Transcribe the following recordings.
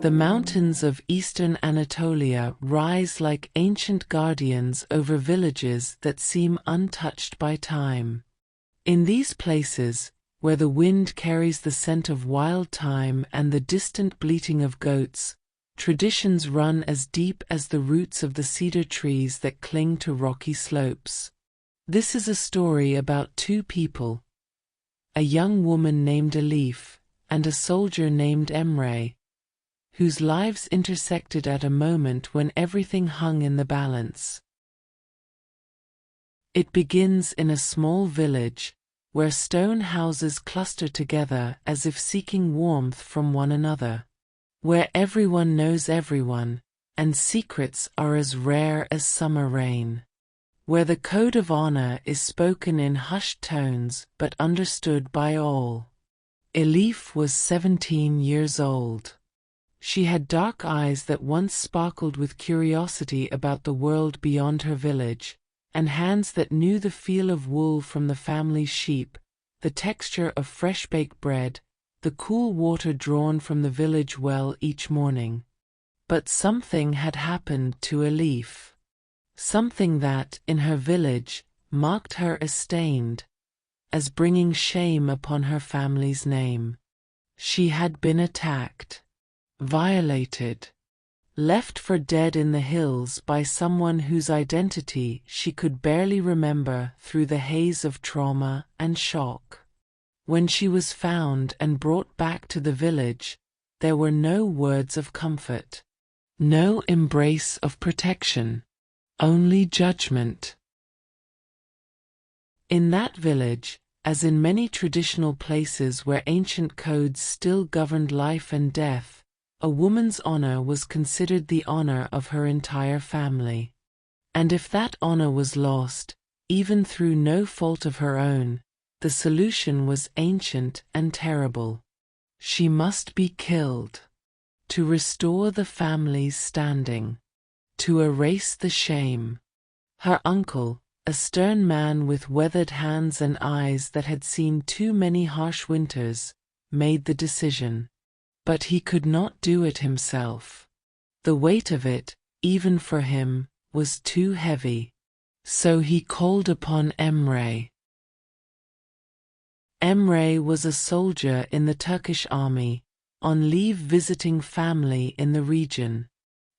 The mountains of eastern Anatolia rise like ancient guardians over villages that seem untouched by time. In these places, where the wind carries the scent of wild thyme and the distant bleating of goats, traditions run as deep as the roots of the cedar trees that cling to rocky slopes. This is a story about two people, a young woman named Elif and a soldier named Emre, whose lives intersected at a moment when everything hung in the balance. It begins in a small village, where stone houses cluster together as if seeking warmth from one another, where everyone knows everyone, and secrets are as rare as summer rain, where the code of honor is spoken in hushed tones but understood by all. Elif was 17 years old. She had dark eyes that once sparkled with curiosity about the world beyond her village, and hands that knew the feel of wool from the family's sheep, the texture of fresh-baked bread, the cool water drawn from the village well each morning. But something had happened to Elif. Something that, in her village, marked her as stained, as bringing shame upon her family's name. She had been attacked, violated, left for dead in the hills by someone whose identity she could barely remember through the haze of trauma and shock. When she was found and brought back to the village, there were no words of comfort, no embrace of protection, only judgment. In that village, as in many traditional places where ancient codes still governed life and death, a woman's honor was considered the honor of her entire family. And if that honor was lost, even through no fault of her own, the solution was ancient and terrible. She must be killed, to restore the family's standing, to erase the shame. Her uncle, a stern man with weathered hands and eyes that had seen too many harsh winters, made the decision. But he could not do it himself. The weight of it, even for him, was too heavy. So he called upon Emre. Emre was a soldier in the Turkish army, on leave visiting family in the region.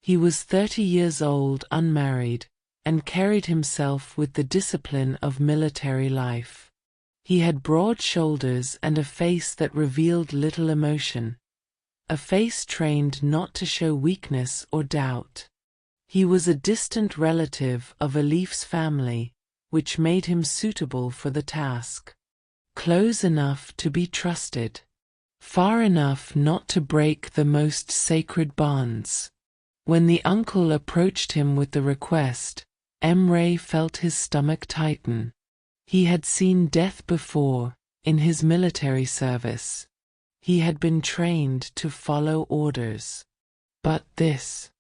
He was 30 years old, unmarried, and carried himself with the discipline of military life. He had broad shoulders and a face that revealed little emotion, a face trained not to show weakness or doubt. He was a distant relative of Elif's family, which made him suitable for the task. Close enough to be trusted, far enough not to break the most sacred bonds. When the uncle approached him with the request, Emre felt his stomach tighten. He had seen death before, in his military service. He had been trained to follow orders. But this...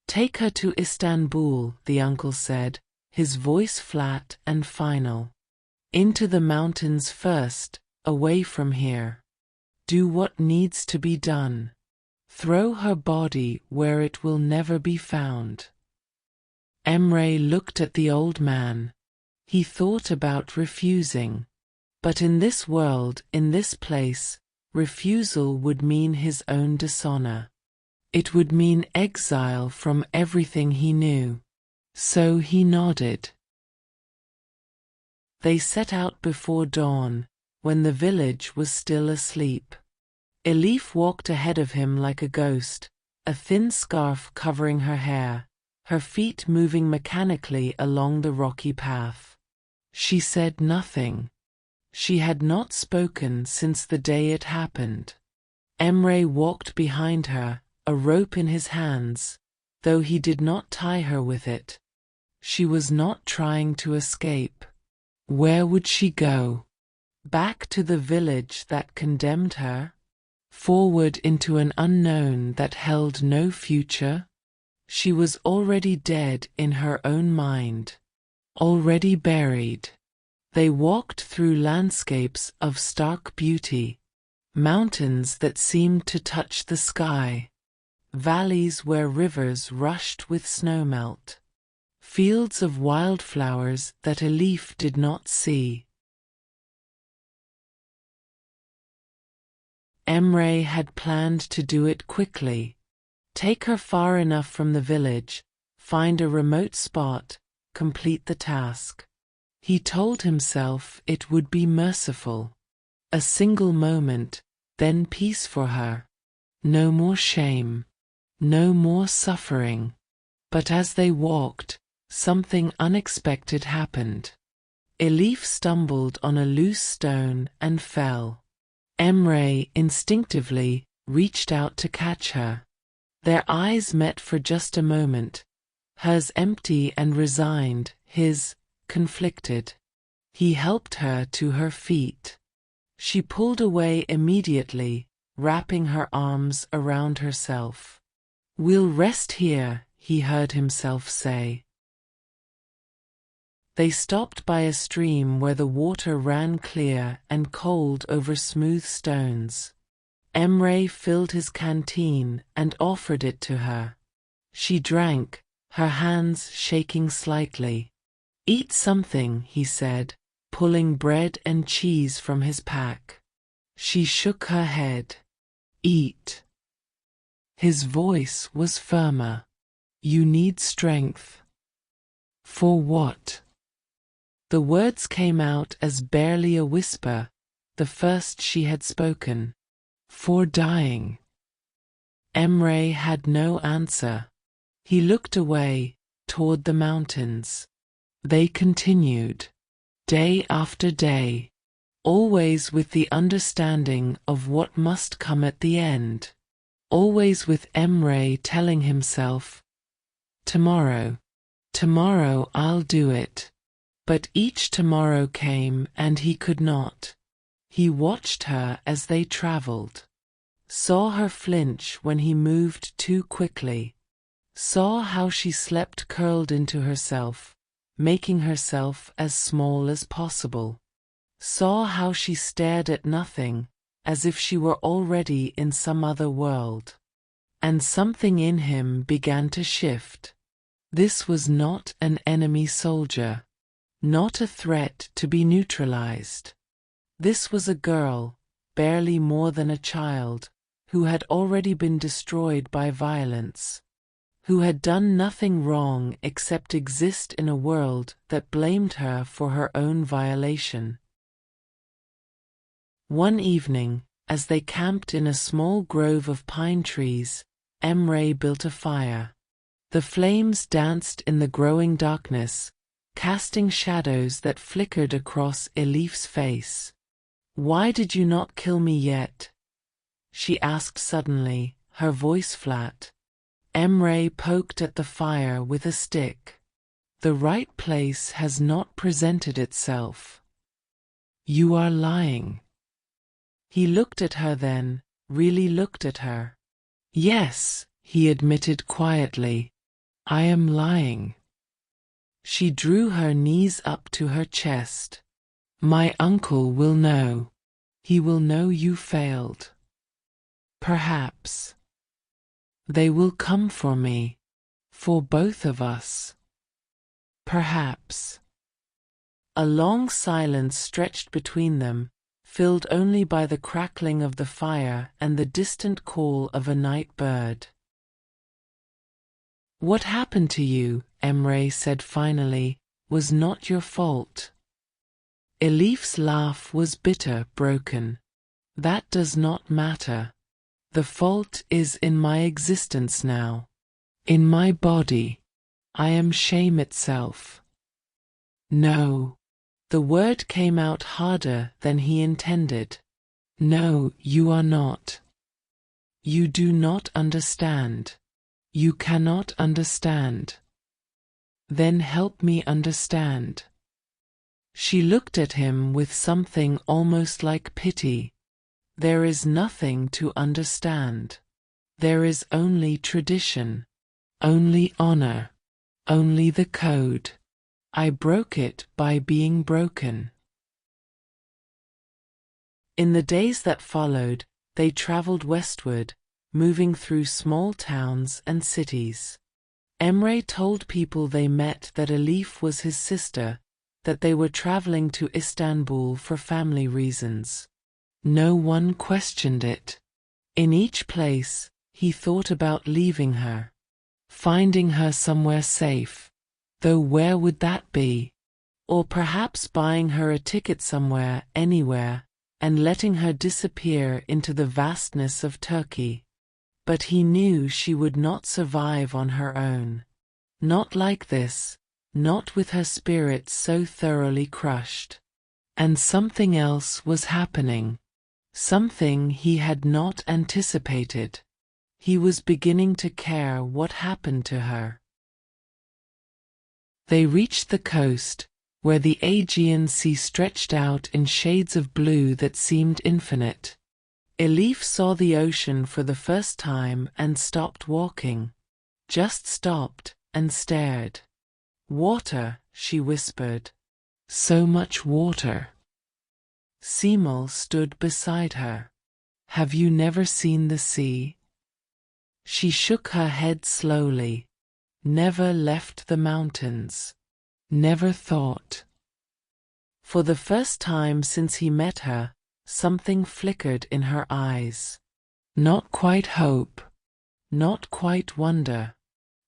Take her to Istanbul, the uncle said, his voice flat and final. Into the mountains first, away from here. Do what needs to be done. Throw her body where it will never be found. Emre looked at the old man. He thought about refusing. But in this world, in this place, refusal would mean his own dishonor. It would mean exile from everything he knew. So he nodded. They set out before dawn, when the village was still asleep. Elif walked ahead of him like a ghost, a thin scarf covering her hair, her feet moving mechanically along the rocky path. She said nothing. She had not spoken since the day it happened. Emre walked behind her, a rope in his hands, though he did not tie her with it. She was not trying to escape. Where would she go? Back to the village that condemned her? Forward into an unknown that held no future? She was already dead in her own mind. Already buried. They walked through landscapes of stark beauty, mountains that seemed to touch the sky, valleys where rivers rushed with snowmelt, fields of wildflowers that Elif did not see. Emre had planned to do it quickly. Take her far enough from the village, find a remote spot, complete the task. He told himself it would be merciful. A single moment, then peace for her. No more shame. No more suffering. But as they walked, something unexpected happened. Elif stumbled on a loose stone and fell. Emre instinctively reached out to catch her. Their eyes met for just a moment, hers empty and resigned, his conflicted. He helped her to her feet. She pulled away immediately, wrapping her arms around herself. "We'll rest here," he heard himself say. They stopped by a stream where the water ran clear and cold over smooth stones. Emre filled his canteen and offered it to her. She drank, her hands shaking slightly. "Eat something," he said, pulling bread and cheese from his pack. She shook her head. "Eat." His voice was firmer. "You need strength." "For what?" The words came out as barely a whisper, the first she had spoken. "For dying." Emre had no answer. He looked away, toward the mountains. They continued, day after day, always with the understanding of what must come at the end. Always with Emre telling himself, "Tomorrow, tomorrow I'll do it." But each tomorrow came and he could not. He watched her as they traveled. Saw her flinch when he moved too quickly. Saw how she slept curled into herself, making herself as small as possible. Saw how she stared at nothing, as if she were already in some other world. And something in him began to shift. This was not an enemy soldier. Not a threat to be neutralized. This was a girl, barely more than a child, who had already been destroyed by violence. Who had done nothing wrong except exist in a world that blamed her for her own violation. One evening, as they camped in a small grove of pine trees, Emre built a fire. The flames danced in the growing darkness, casting shadows that flickered across Elif's face. "Why did you not kill me yet?" she asked suddenly, her voice flat. Emre poked at the fire with a stick. "The right place has not presented itself." "You are lying." He looked at her then, really looked at her. "Yes," he admitted quietly, "I am lying." She drew her knees up to her chest. "My uncle will know. He will know you failed. Perhaps. They will come for me. For both of us. Perhaps." A long silence stretched between them, filled only by the crackling of the fire and the distant call of a night bird. "What happened to you," Emre said finally, "was not your fault." Elif's laugh was bitter, broken. "That does not matter. The fault is in my existence now. In my body. I am shame itself." "No." The word came out harder than he intended. "No, you are not. You do not understand. You cannot understand." "Then help me understand." She looked at him with something almost like pity. "There is nothing to understand. There is only tradition. Only honor. Only the code. I broke it by being broken." In the days that followed, they traveled westward, moving through small towns and cities. Emre told people they met that Elif was his sister, that they were traveling to Istanbul for family reasons. No one questioned it. In each place, he thought about leaving her, finding her somewhere safe, though where would that be? Or perhaps buying her a ticket somewhere, anywhere, and letting her disappear into the vastness of Turkey. But he knew she would not survive on her own. Not like this, not with her spirit so thoroughly crushed. And something else was happening. Something he had not anticipated. He was beginning to care what happened to her. They reached the coast, where the Aegean Sea stretched out in shades of blue that seemed infinite. Elif saw the ocean for the first time and stopped walking. Just stopped and stared. "Water," she whispered. "So much water." Simul stood beside her. "Have you never seen the sea?" She shook her head slowly. "Never left the mountains. Never thought." For the first time since he met her, something flickered in her eyes. Not quite hope, not quite wonder,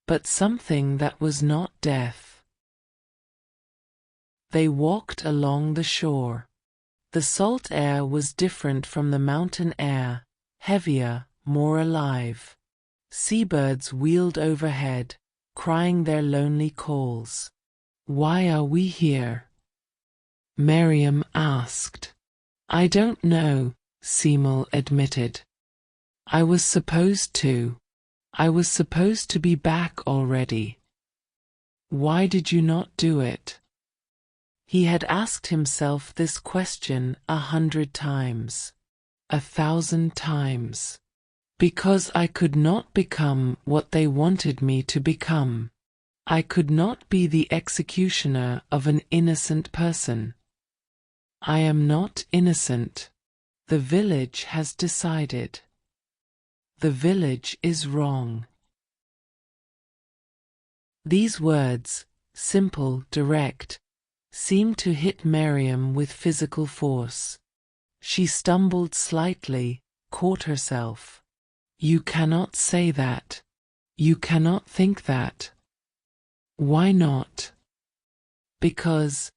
but something that was not death. They walked along the shore. The salt air was different from the mountain air, heavier, more alive. Seabirds wheeled overhead, crying their lonely calls. "Why are we here?" Miriam asked. "I don't know," Simul admitted. I was supposed to be back already." "Why did you not do it?" He had asked himself this question 100 times. 1,000 times. Because I could not become what they wanted me to become. I could not be the executioner of an innocent person. I am not innocent. The village has decided. The village is wrong. These words, simple, direct, seemed to hit Miriam with physical force. She stumbled slightly, caught herself. "You cannot say that. You cannot think that." "Why not?" Because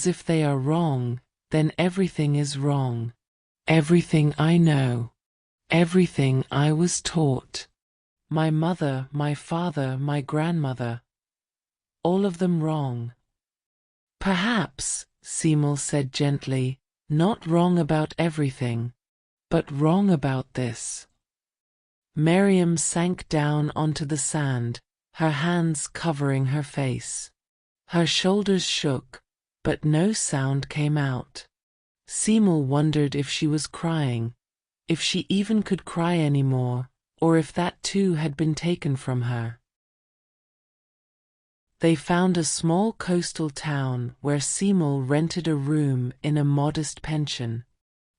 if they are wrong, then everything is wrong. Everything I know. Everything I was taught. My mother, my father, my grandmother. All of them wrong. "Perhaps," Simul said gently, "not wrong about everything, but wrong about this." Miriam sank down onto the sand, her hands covering her face. Her shoulders shook, but no sound came out. Simul wondered if she was crying, if she even could cry anymore, or if that too had been taken from her. They found a small coastal town where Simul rented a room in a modest pension.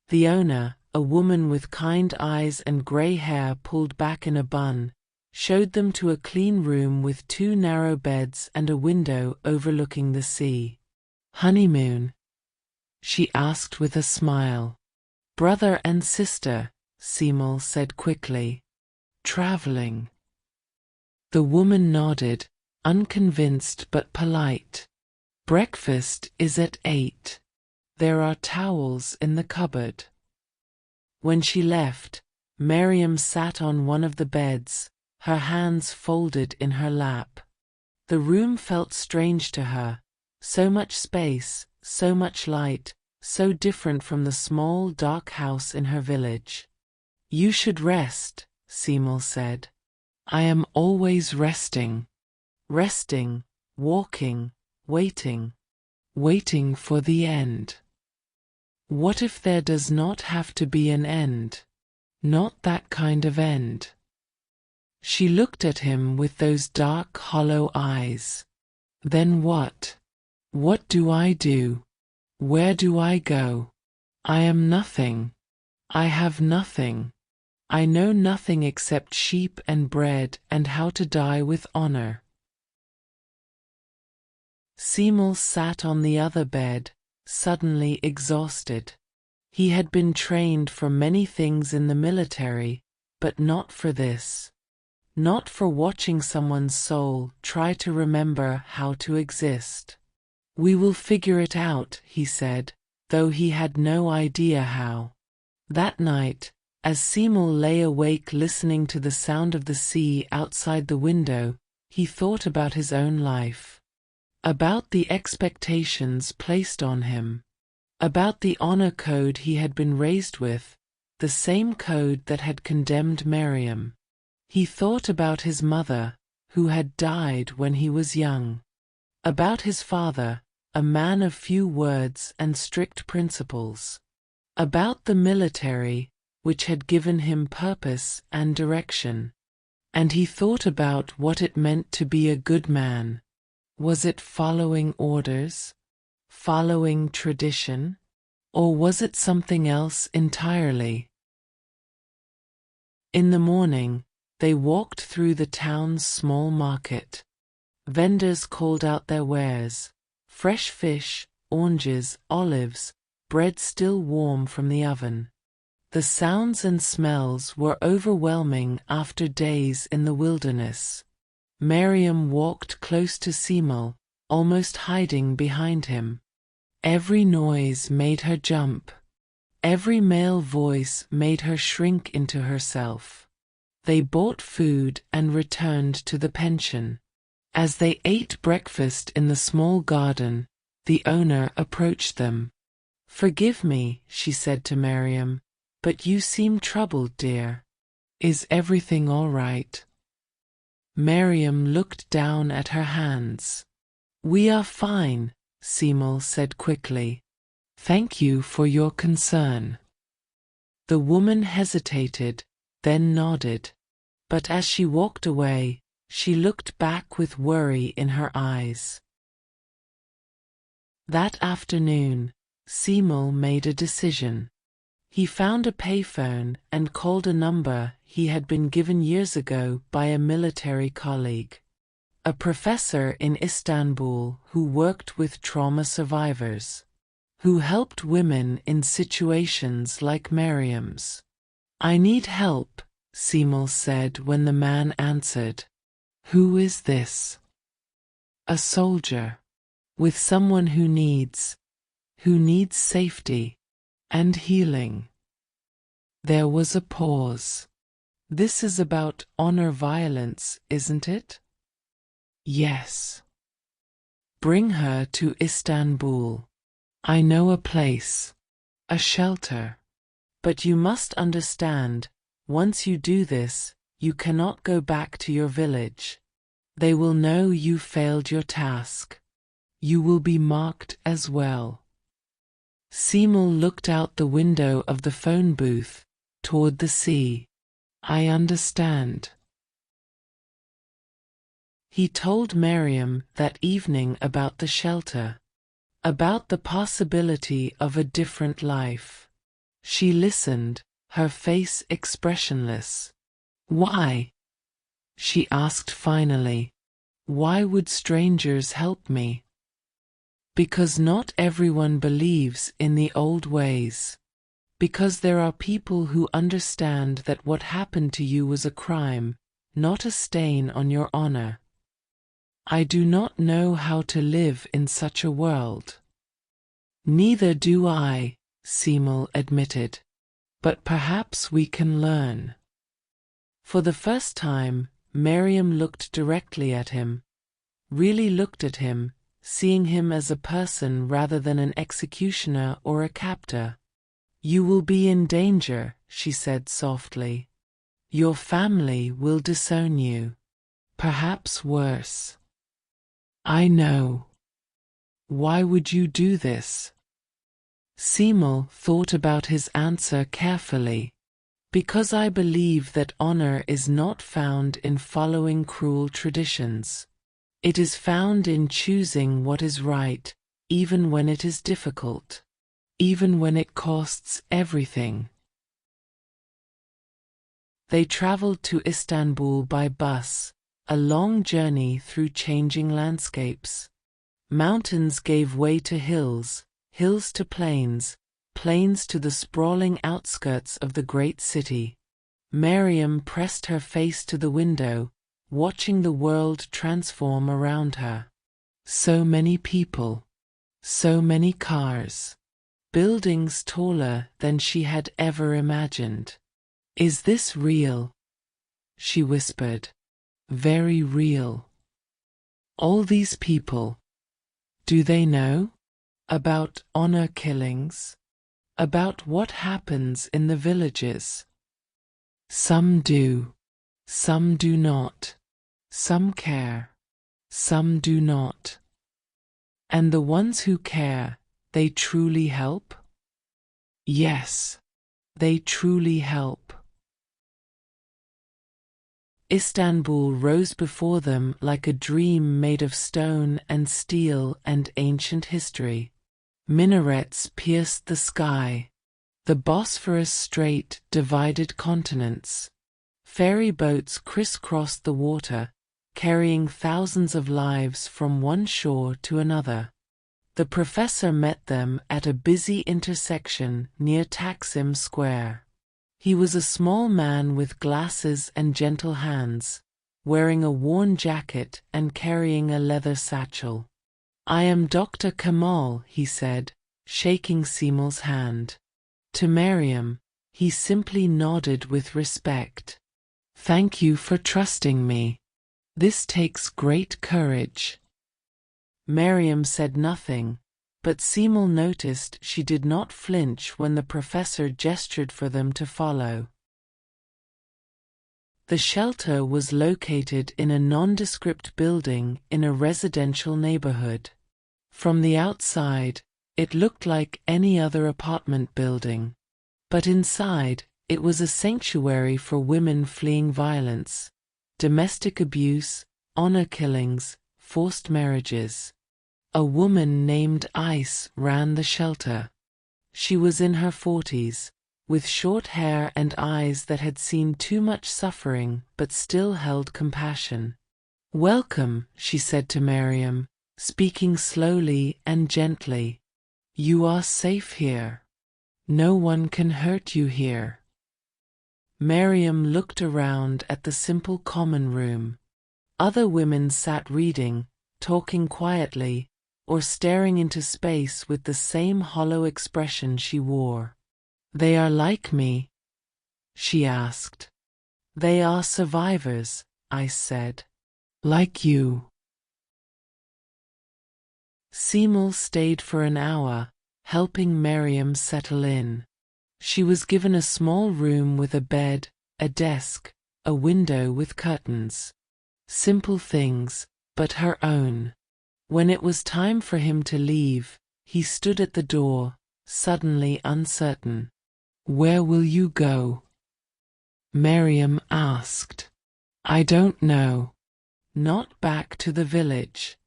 The owner, a woman with kind eyes and grey hair pulled back in a bun, showed them to a clean room with 2 narrow beds and a window overlooking the sea. "Honeymoon?" she asked with a smile. "Brother and sister," Simul said quickly. "Traveling." The woman nodded, unconvinced but polite. "Breakfast is at 8. There are towels in the cupboard." When she left, Miriam sat on one of the beds, her hands folded in her lap. The room felt strange to her, so much space, so much light, so different from the small dark house in her village. "You should rest," Simul said. "I am always resting. Resting, walking, waiting. Waiting for the end. What if there does not have to be an end? Not that kind of end." She looked at him with those dark, hollow eyes. "Then what? What do I do? Where do I go? I am nothing. I have nothing. I know nothing except sheep and bread and how to die with honor. Semel sat on the other bed, suddenly exhausted. He had been trained for many things in the military, but not for this. Not for watching someone's soul try to remember how to exist. We will figure it out, he said, though he had no idea how. That night, as Semel lay awake listening to the sound of the sea outside the window, he thought about his own life. About the expectations placed on him. About the honor code he had been raised with, the same code that had condemned Miriam. He thought about his mother, who had died when he was young. About his father, a man of few words and strict principles. About the military, which had given him purpose and direction. And he thought about what it meant to be a good man. Was it following orders? Following tradition? Or was it something else entirely? In the morning, they walked through the town's small market. Vendors called out their wares: fresh fish, oranges, olives, bread still warm from the oven. The sounds and smells were overwhelming after days in the wilderness. Miriam walked close to Semel, almost hiding behind him. Every noise made her jump. Every male voice made her shrink into herself. They bought food and returned to the pension. As they ate breakfast in the small garden, the owner approached them. "Forgive me," she said to Miriam, "but you seem troubled, dear. Is everything all right?" Miriam looked down at her hands. "We are fine," Semel said quickly. "Thank you for your concern." The woman hesitated, then nodded. But as she walked away, she looked back with worry in her eyes. That afternoon, Semel made a decision. He found a payphone and called a number he had been given years ago by a military colleague. A professor in Istanbul who worked with trauma survivors. Who helped women in situations like Miriam's. "I need help," Semel said when the man answered. "Who is this?" "A soldier. With someone who needs safety and healing." There was a pause. "This is about honor violence, isn't it?" "Yes." "Bring her to Istanbul. I know a place. A shelter. But you must understand, once you do this, you cannot go back to your village. They will know you failed your task. You will be marked as well." Semel looked out the window of the phone booth, toward the sea. "I understand." He told Miriam that evening about the shelter. About the possibility of a different life. She listened, her face expressionless. "Why?" she asked finally. "Why would strangers help me?" "Because not everyone believes in the old ways. Because there are people who understand that what happened to you was a crime, not a stain on your honor." "I do not know how to live in such a world." "Neither do I," Semel admitted. "But perhaps we can learn." For the first time, Miriam looked directly at him. Really looked at him, seeing him as a person rather than an executioner or a captor. "You will be in danger," she said softly. "Your family will disown you. Perhaps worse." "I know. Why would you do this?" Semel thought about his answer carefully. "Because I believe that honor is not found in following cruel traditions. It is found in choosing what is right, even when it is difficult. Even when it costs everything." They traveled to Istanbul by bus, a long journey through changing landscapes. Mountains gave way to hills, hills to plains, plains to the sprawling outskirts of the great city. Miriam pressed her face to the window, watching the world transform around her. So many people. So many cars. Buildings taller than she had ever imagined. "Is this real?" she whispered. "Very real. All these people. Do they know? About honor killings? About what happens in the villages? Some do. Some do not. Some care. Some do not. And the ones who care, they truly help? Yes. They truly help." Istanbul rose before them like a dream made of stone and steel and ancient history. Minarets pierced the sky. The Bosphorus Strait divided continents. Ferry boats crisscrossed the water, carrying thousands of lives from one shore to another. The professor met them at a busy intersection near Taksim Square. He was a small man with glasses and gentle hands, wearing a worn jacket and carrying a leather satchel. "I am Dr. Kamal," he said, shaking Simel's hand. To Miriam, he simply nodded with respect. "Thank you for trusting me. This takes great courage." Miriam said nothing, but Simel noticed she did not flinch when the professor gestured for them to follow. The shelter was located in a nondescript building in a residential neighborhood. From the outside, it looked like any other apartment building. But inside, it was a sanctuary for women fleeing violence, domestic abuse, honor killings, forced marriages. A woman named Ice ran the shelter. She was in her 40s, with short hair and eyes that had seen too much suffering but still held compassion. "Welcome," she said to Miriam, speaking slowly and gently. "You are safe here. No one can hurt you here." Miriam looked around at the simple common room. Other women sat reading, talking quietly, or staring into space with the same hollow expression she wore. "They are like me?" she asked. "They are survivors," I said. "Like you." Simel stayed for an hour, helping Miriam settle in. She was given a small room with a bed, a desk, a window with curtains. Simple things, but her own. When it was time for him to leave, he stood at the door, suddenly uncertain. "Where will you go?" Miriam asked. "I don't know. Not back to the village.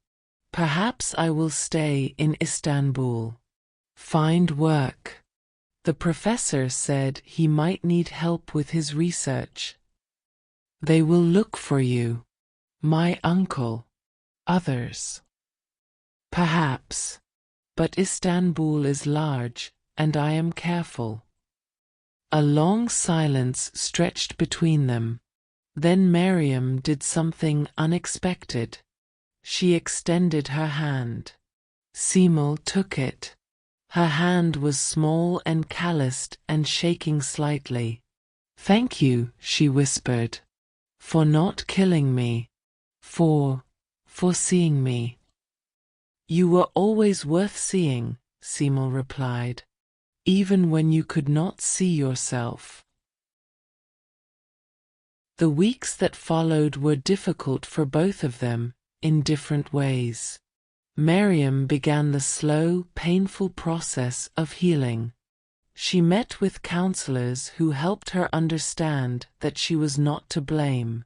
Perhaps I will stay in Istanbul. Find work." The professor said he might need help with his research. "They will look for you. My uncle. Others. Perhaps. But Istanbul is large, and I am careful." A long silence stretched between them. Then Miriam did something unexpected. She extended her hand. Simel took it. Her hand was small and calloused and shaking slightly. "Thank you," she whispered. "For not killing me. For seeing me." "You were always worth seeing," Simel replied. "Even when you could not see yourself." The weeks that followed were difficult for both of them, in different ways. Miriam began the slow, painful process of healing. She met with counselors who helped her understand that she was not to blame.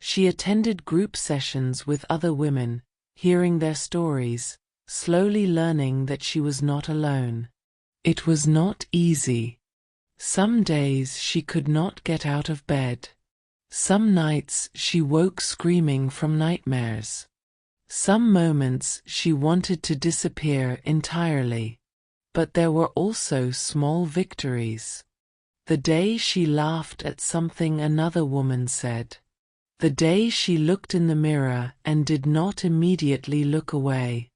She attended group sessions with other women, hearing their stories, slowly learning that she was not alone. It was not easy. Some days she could not get out of bed. Some nights she woke screaming from nightmares. Some moments she wanted to disappear entirely. But there were also small victories. The day she laughed at something another woman said. The day she looked in the mirror and did not immediately look away.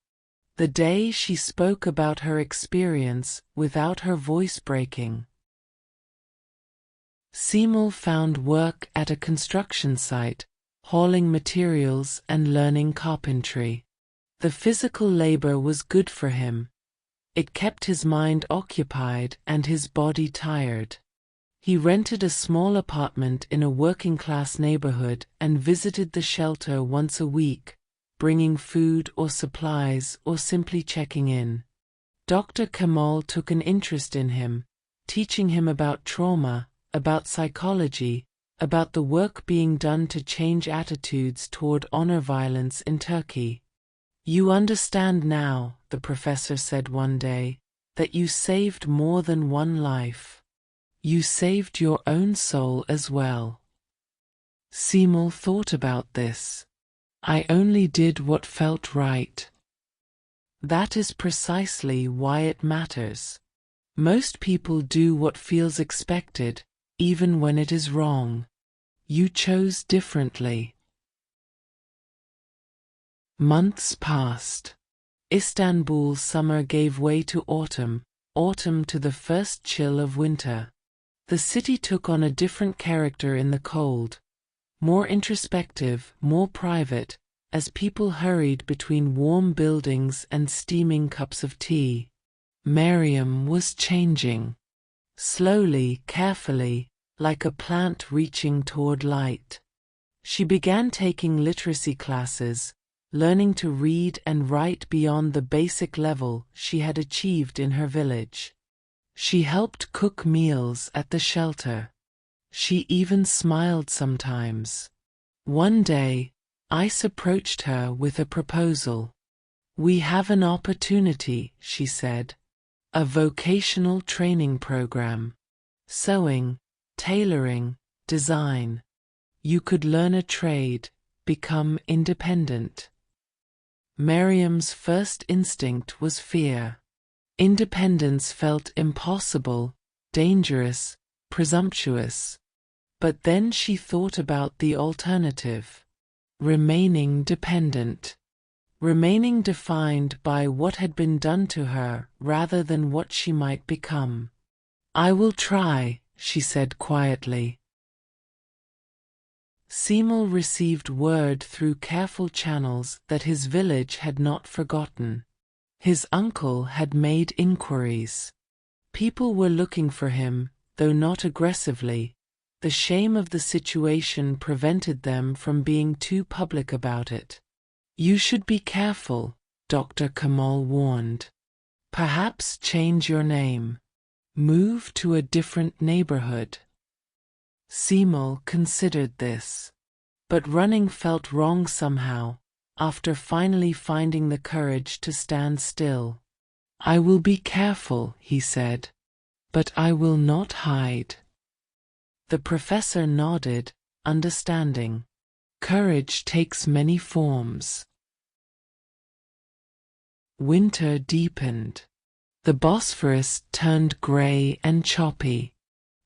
The day she spoke about her experience without her voice breaking. Simul found work at a construction site, hauling materials and learning carpentry. The physical labor was good for him. It kept his mind occupied and his body tired. He rented a small apartment in a working-class neighborhood and visited the shelter once a week, bringing food or supplies or simply checking in. Dr. Kemal took an interest in him, teaching him about trauma, about psychology, about the work being done to change attitudes toward honor violence in Turkey. "You understand now," the professor said one day, "that you saved more than one life. You saved your own soul as well." Simul thought about this. "I only did what felt right." That is precisely why it matters. Most people do what feels expected, even when it is wrong. You chose differently. Months passed. Istanbul's summer gave way to autumn, autumn to the first chill of winter. The city took on a different character in the cold, more introspective, more private, as people hurried between warm buildings and steaming cups of tea. Miriam was changing. Slowly, carefully, like a plant reaching toward light. She began taking literacy classes, learning to read and write beyond the basic level she had achieved in her village. She helped cook meals at the shelter. She even smiled sometimes. One day, Ice approached her with a proposal. "We have an opportunity," she said. "A vocational training program. Sewing, tailoring, design. You could learn a trade, become independent." Miriam's first instinct was fear. Independence felt impossible, dangerous, presumptuous. But then she thought about the alternative. Remaining dependent. Remaining defined by what had been done to her rather than what she might become. "I will try," she said quietly. Simul received word through careful channels that his village had not forgotten. His uncle had made inquiries. People were looking for him, though not aggressively. The shame of the situation prevented them from being too public about it. "You should be careful," Dr. Kemal warned. "Perhaps change your name. Move to a different neighborhood." Simul considered this. But running felt wrong somehow, after finally finding the courage to stand still. "I will be careful," he said. "But I will not hide." The professor nodded, understanding. Courage takes many forms. Winter deepened. The Bosphorus turned grey and choppy.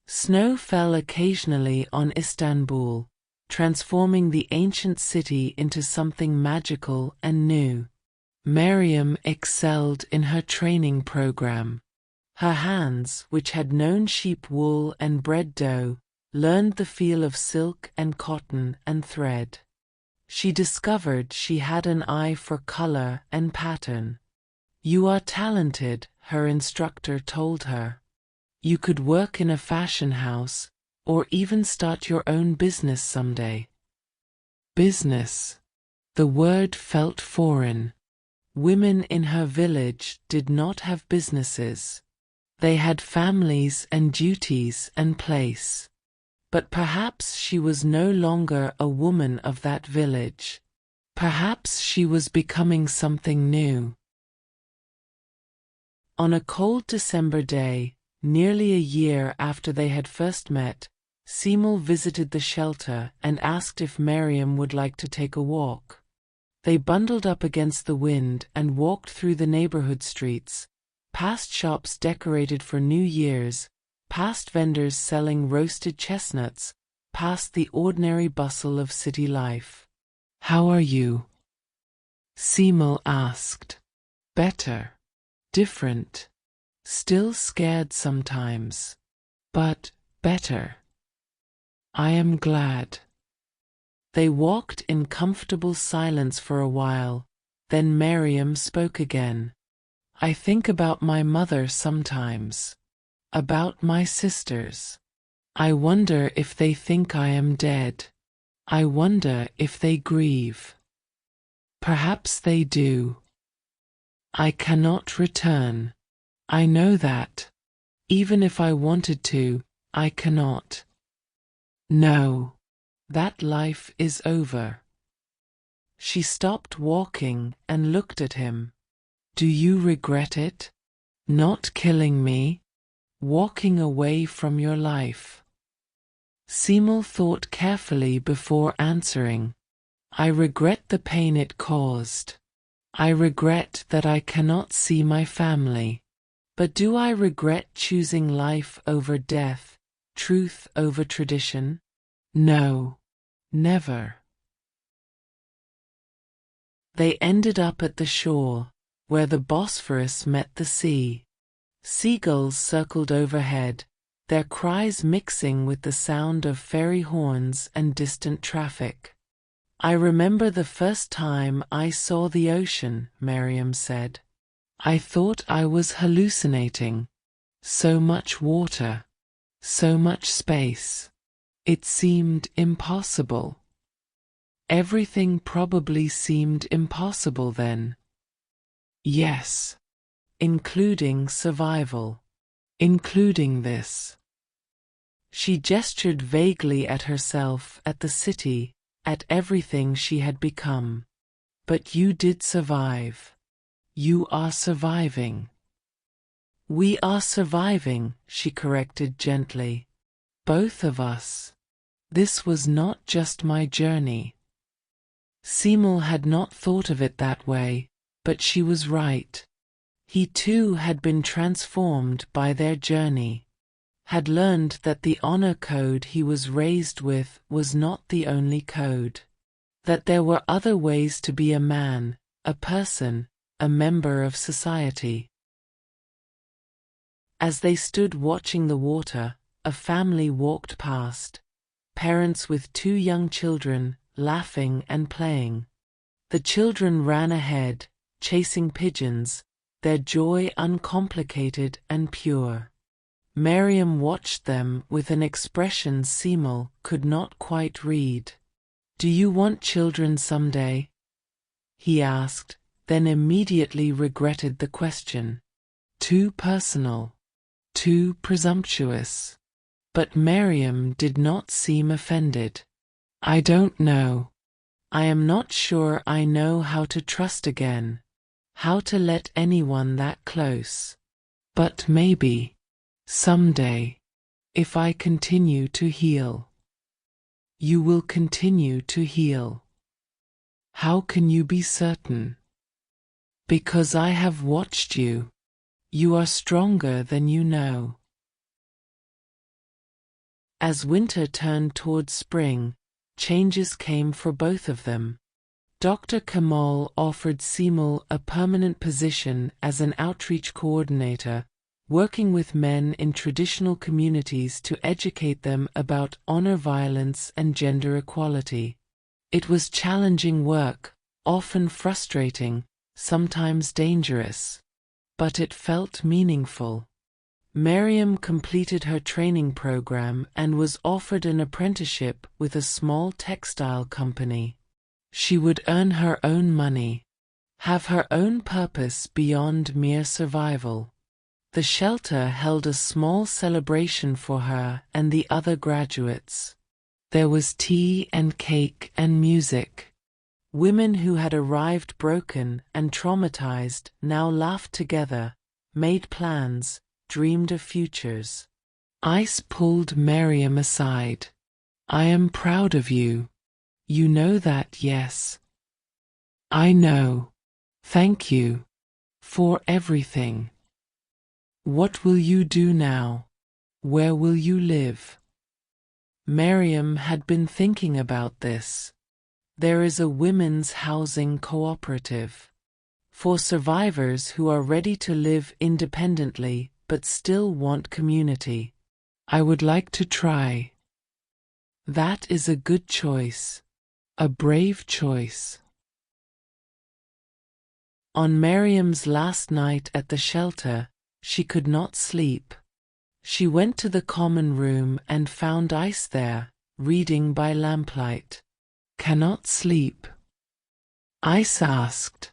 Snow fell occasionally on Istanbul, transforming the ancient city into something magical and new. Miriam excelled in her training program. Her hands, which had known sheep wool and bread dough, learned the feel of silk and cotton and thread. She discovered she had an eye for color and pattern. "You are talented," her instructor told her. "You could work in a fashion house, or even start your own business someday." Business. The word felt foreign. Women in her village did not have businesses. They had families and duties and place. But perhaps she was no longer a woman of that village. Perhaps she was becoming something new. On a cold December day, Nearly a year after they had first met, Semel visited the shelter and asked if Miriam would like to take a walk. They bundled up against the wind and walked through the neighborhood streets, past shops decorated for New Year's, past vendors selling roasted chestnuts, past the ordinary bustle of city life. "How are you?" Semel asked. "Better. Different. Still scared sometimes. But better. I am glad." They walked in comfortable silence for a while, then Miriam spoke again. "I think about my mother sometimes. About my sisters. I wonder if they think I am dead. I wonder if they grieve. Perhaps they do. I cannot return. I know that. Even if I wanted to, I cannot. No. That life is over." She stopped walking and looked at him. "Do you regret it? Not killing me? Walking away from your life?" Semel thought carefully before answering. "I regret the pain it caused. I regret that I cannot see my family. But do I regret choosing life over death, truth over tradition? No. Never." They ended up at the shore, where the Bosphorus met the sea. Seagulls circled overhead, their cries mixing with the sound of ferry horns and distant traffic. "I remember the first time I saw the ocean," Miriam said. "I thought I was hallucinating. So much water. So much space. It seemed impossible." Everything probably seemed impossible then. "Yes. Including survival. Including this." She gestured vaguely at herself, at the city, at everything she had become. "But you did survive. You are surviving." "We are surviving," she corrected gently. "Both of us. This was not just my journey." Semel had not thought of it that way, but she was right. He too had been transformed by their journey, had learned that the honor code he was raised with was not the only code, that there were other ways to be a man, a person, a member of society. As they stood watching the water, a family walked past, parents with 2 young children, laughing and playing. The children ran ahead, chasing pigeons, their joy uncomplicated and pure. Miriam watched them with an expression Semel could not quite read. "Do you want children someday?" he asked, then immediately regretted the question. Too personal. Too presumptuous. But Miriam did not seem offended. "I don't know. I am not sure I know how to trust again. How to let anyone that close. But maybe. Someday. If I continue to heal." "You will continue to heal." "How can you be certain?" "Because I have watched you. You are stronger than you know." As winter turned toward spring, changes came for both of them. Dr. Kamal offered Semel a permanent position as an outreach coordinator, working with men in traditional communities to educate them about honor violence and gender equality. It was challenging work, often frustrating, sometimes dangerous. But it felt meaningful. Miriam completed her training program and was offered an apprenticeship with a small textile company. She would earn her own money, have her own purpose beyond mere survival. The shelter held a small celebration for her and the other graduates. There was tea and cake and music. Women who had arrived broken and traumatized now laughed together, made plans, dreamed of futures. Ice pulled Miriam aside. I am proud of you. You know that, yes? I know. Thank you. For everything. What will you do now? Where will you live? Miriam had been thinking about this. There is a women's housing cooperative for survivors who are ready to live independently but still want community. I would like to try. That is a good choice. A brave choice. On Miriam's last night at the shelter, she could not sleep. She went to the common room and found Ice there, reading by lamplight. Cannot sleep? Ice asked.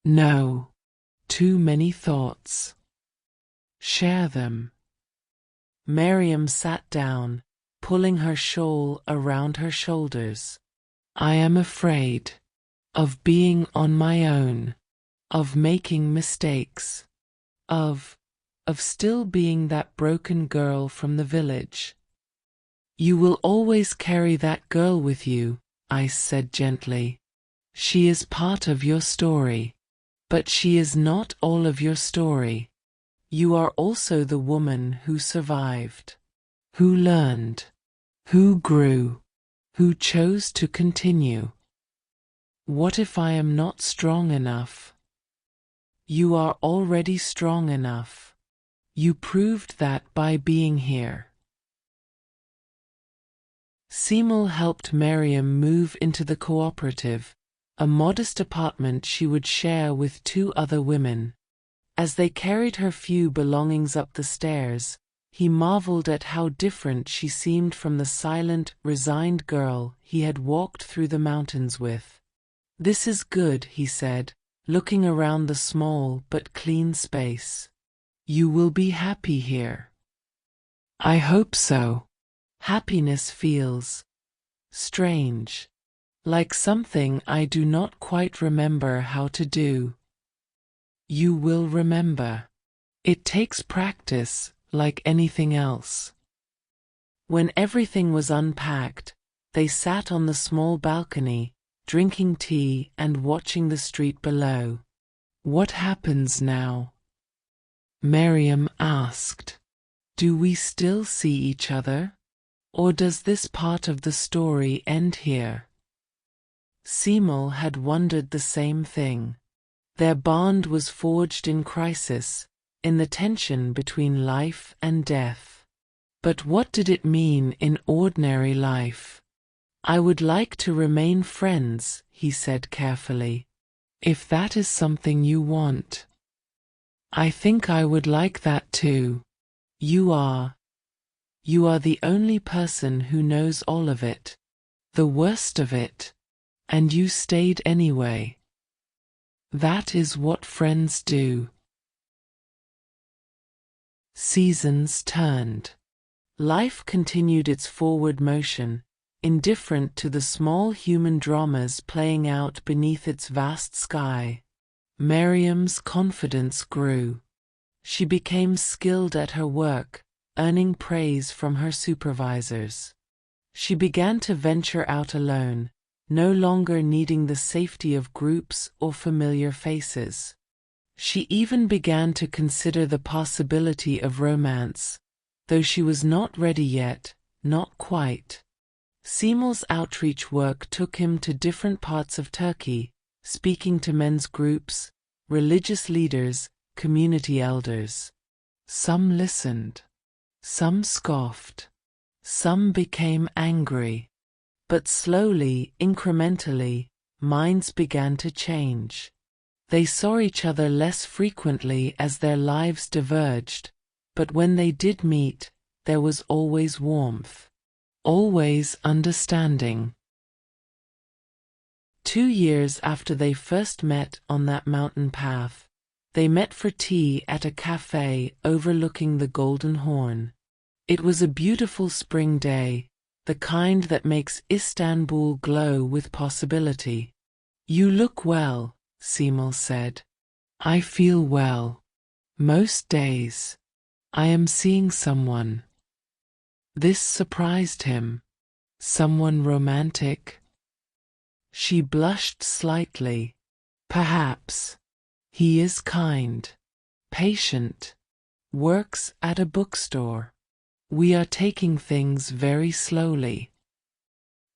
No. Too many thoughts. Share them. Miriam sat down, pulling her shawl around her shoulders. I am afraid of being on my own, of making mistakes, of still being that broken girl from the village. You will always carry that girl with you, Ice said gently. She is part of your story. But she is not all of your story. You are also the woman who survived, who learned, who grew, who chose to continue. What if I am not strong enough? You are already strong enough. You proved that by being here. Simul helped Miriam move into the cooperative, a modest apartment she would share with 2 other women. As they carried her few belongings up the stairs, he marveled at how different she seemed from the silent, resigned girl he had walked through the mountains with. This is good, he said, looking around the small but clean space. You will be happy here. I hope so. Happiness feels strange, like something I do not quite remember how to do. You will remember. It takes practice, like anything else. When everything was unpacked, they sat on the small balcony, drinking tea and watching the street below. What happens now? Miriam asked. Do we still see each other? Or does this part of the story end here? Simul had wondered the same thing. Their bond was forged in crisis, in the tension between life and death. But what did it mean in ordinary life? I would like to remain friends, he said carefully. If that is something you want. I think I would like that too. You are the only person who knows all of it. The worst of it. And you stayed anyway. That is what friends do. Seasons turned. Life continued its forward motion, indifferent to the small human dramas playing out beneath its vast sky. Miriam's confidence grew. She became skilled at her work, earning praise from her supervisors. She began to venture out alone, no longer needing the safety of groups or familiar faces. She even began to consider the possibility of romance, though she was not ready yet, not quite. Simul's outreach work took him to different parts of Turkey, speaking to men's groups, religious leaders, community elders. Some listened. Some scoffed. Some became angry. But slowly, incrementally, minds began to change. They saw each other less frequently as their lives diverged, but when they did meet, there was always warmth. Always understanding. 2 years after they first met on that mountain path, they met for tea at a cafe overlooking the Golden Horn. It was a beautiful spring day, the kind that makes Istanbul glow with possibility. You look well, Simul said. I feel well. Most days. I am seeing someone. This surprised him. Someone romantic? She blushed slightly. Perhaps. He is kind, patient, works at a bookstore. We are taking things very slowly.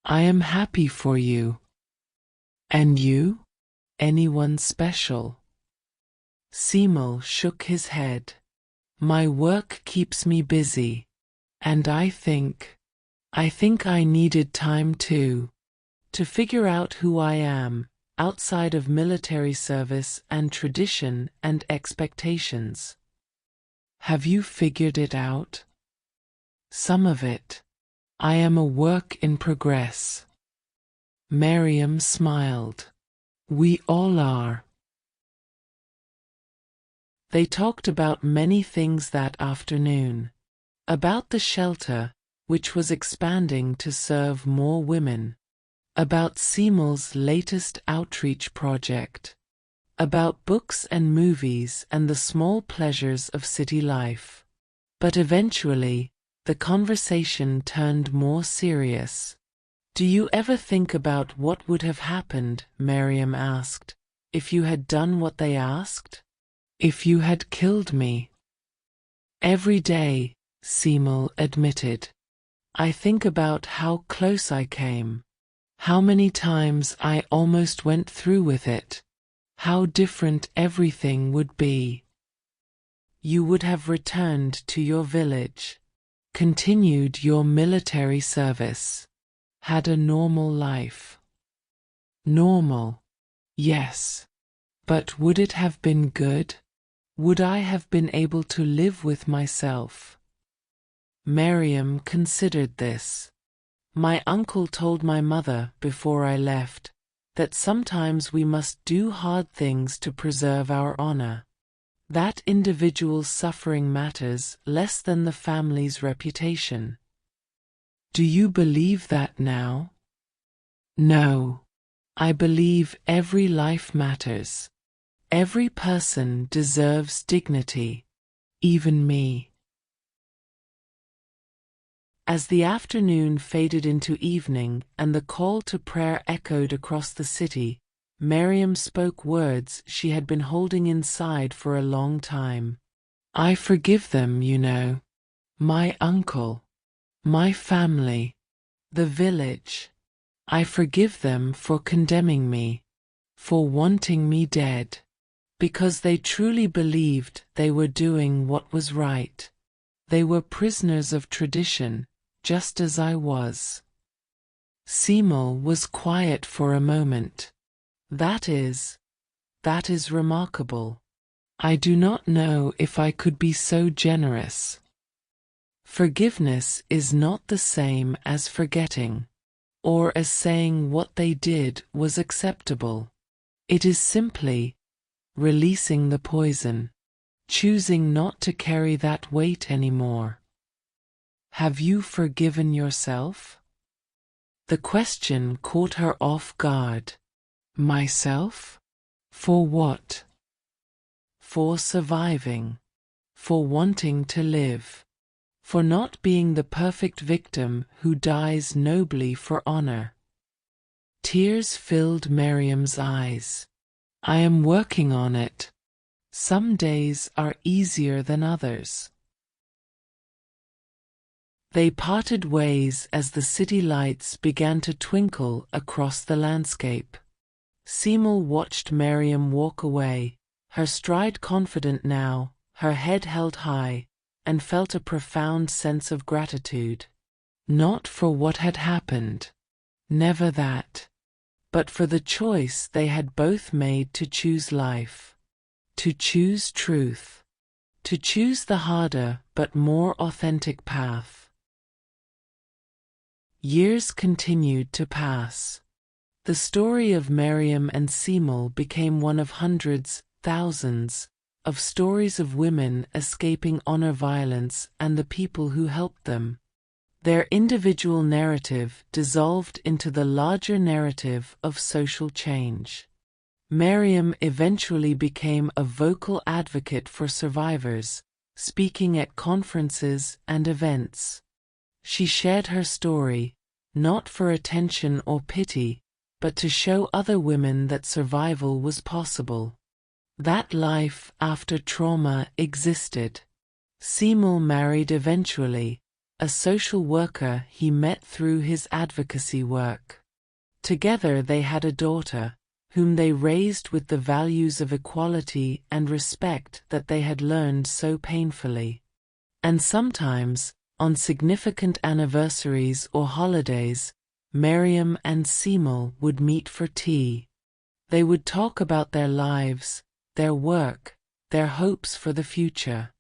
I am happy for you. And you? Anyone special? Simul shook his head. My work keeps me busy. And I think I needed time too. To figure out who I am, outside of military service and tradition and expectations. Have you figured it out? Some of it. I am a work in progress. Miriam smiled. We all are. They talked about many things that afternoon. About the shelter, which was expanding to serve more women. About Simul's latest outreach project. About books and movies and the small pleasures of city life. But eventually, the conversation turned more serious. Do you ever think about what would have happened, Miriam asked, if you had done what they asked? If you had killed me? Every day, Simul admitted. I think about how close I came. How many times I almost went through with it. How different everything would be. You would have returned to your village. Continued your military service. Had a normal life. Normal. Yes. But would it have been good? Would I have been able to live with myself? Miriam considered this. My uncle told my mother before I left that sometimes we must do hard things to preserve our honor. That individual's suffering matters less than the family's reputation. Do you believe that now? No. I believe every life matters. Every person deserves dignity, even me. As the afternoon faded into evening and the call to prayer echoed across the city, Miriam spoke words she had been holding inside for a long time. I forgive them, you know. My uncle. My family. The village. I forgive them for condemning me. For wanting me dead. Because they truly believed they were doing what was right. They were prisoners of tradition, just as I was. Simul was quiet for a moment. That is remarkable. I do not know if I could be so generous. Forgiveness is not the same as forgetting, or as saying what they did was acceptable. It is simply releasing the poison, choosing not to carry that weight anymore. Have you forgiven yourself? The question caught her off guard. Myself? For what? For surviving. For wanting to live. For not being the perfect victim who dies nobly for honor. Tears filled Miriam's eyes. I am working on it. Some days are easier than others. They parted ways as the city lights began to twinkle across the landscape. Simul watched Miriam walk away, her stride confident now, her head held high, and felt a profound sense of gratitude. Not for what had happened. Never that. But for the choice they had both made to choose life. To choose truth. To choose the harder but more authentic path. Years continued to pass. The story of Miriam and Simul became one of hundreds, thousands, of stories of women escaping honor violence and the people who helped them. Their individual narrative dissolved into the larger narrative of social change. Miriam eventually became a vocal advocate for survivors, speaking at conferences and events. She shared her story, not for attention or pity, but to show other women that survival was possible. That life after trauma existed. Simul married eventually, a social worker he met through his advocacy work. Together they had a daughter, whom they raised with the values of equality and respect that they had learned so painfully. And sometimes, on significant anniversaries or holidays, Miriam and Simul would meet for tea. They would talk about their lives, their work, their hopes for the future.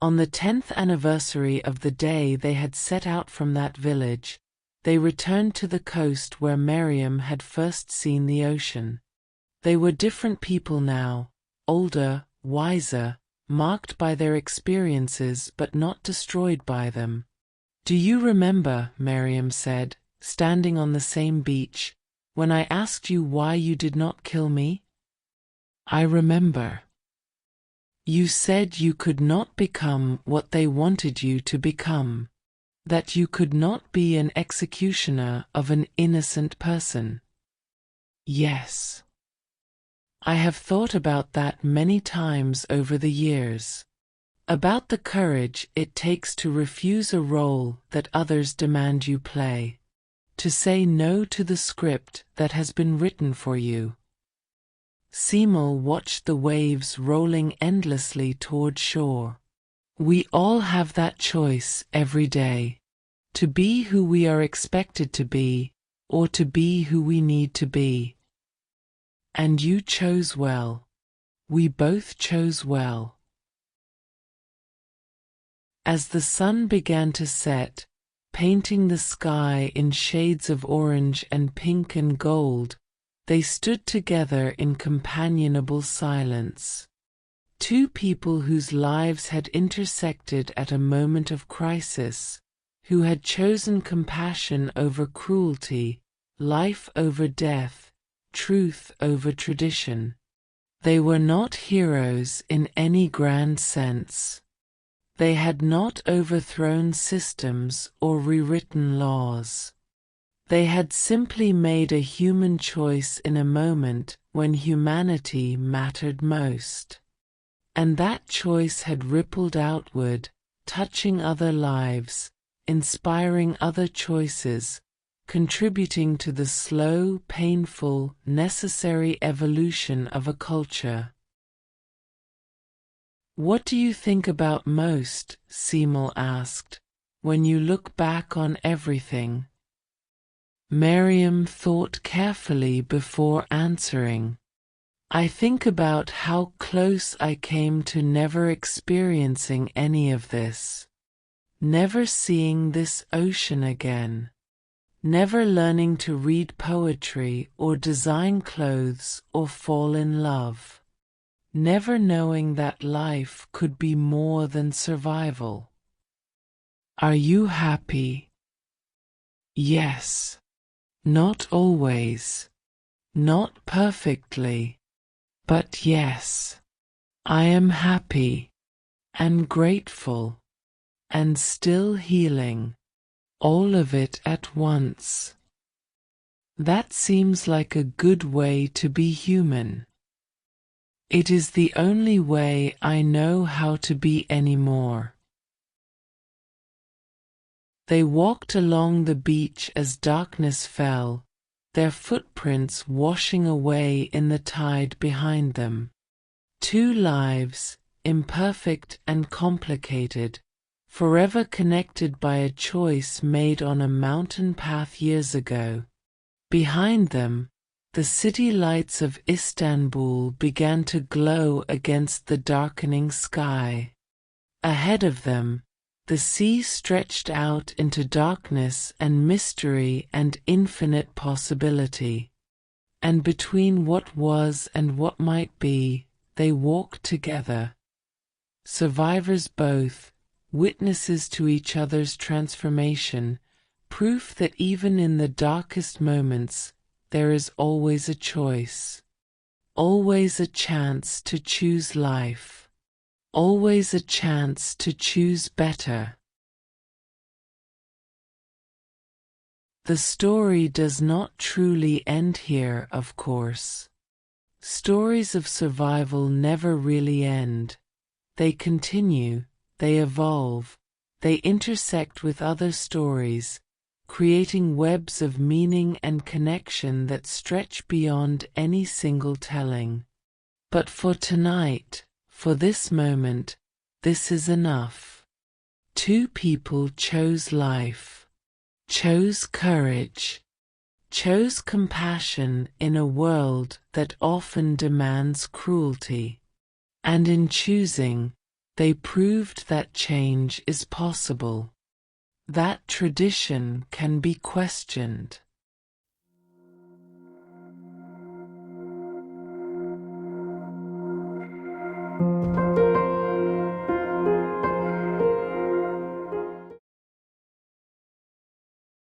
On the 10th anniversary of the day they had set out from that village, they returned to the coast where Miriam had first seen the ocean. They were different people now, older, wiser, marked by their experiences but not destroyed by them. "Do you remember," Miriam said, standing on the same beach, "when I asked you why you did not kill me?" "I remember. You said you could not become what they wanted you to become. That you could not be an executioner of an innocent person." "Yes. I have thought about that many times over the years. About the courage it takes to refuse a role that others demand you play. To say no to the script that has been written for you." Simul watched the waves rolling endlessly toward shore. "We all have that choice every day. To be who we are expected to be, or to be who we need to be. And you chose well. We both chose well." As the sun began to set, painting the sky in shades of orange and pink and gold, they stood together in companionable silence. Two people whose lives had intersected at a moment of crisis, who had chosen compassion over cruelty, life over death, truth over tradition. They were not heroes in any grand sense. They had not overthrown systems or rewritten laws. They had simply made a human choice in a moment when humanity mattered most. And that choice had rippled outward, touching other lives, inspiring other choices, contributing to the slow, painful, necessary evolution of a culture. "What do you think about most," Simul asked, "when you look back on everything?" Miriam thought carefully before answering. "I think about how close I came to never experiencing any of this. Never seeing this ocean again. Never learning to read poetry or design clothes or fall in love. Never knowing that life could be more than survival." "Are you happy?" "Yes. Not always. Not perfectly. But yes. I am happy. And grateful. And still healing. All of it at once." That seems like a good way to be human. It is the only way I know how to be anymore. They walked along the beach as darkness fell, their footprints washing away in the tide behind them. Two lives, imperfect and complicated, forever connected by a choice made on a mountain path years ago. Behind them, the city lights of Istanbul began to glow against the darkening sky. Ahead of them, the sea stretched out into darkness and mystery and infinite possibility. And between what was and what might be, they walked together. Survivors both, witnesses to each other's transformation, proof that even in the darkest moments, there is always a choice. Always a chance to choose life. always a chance to choose better. The story does not truly end here, of course. Stories of survival never really end. They continue, they evolve, they intersect with other stories, creating webs of meaning and connection that stretch beyond any single telling. But for tonight, for this moment, this is enough. Two people chose life, chose courage, chose compassion in a world that often demands cruelty. And in choosing, they proved that change is possible. That tradition can be questioned.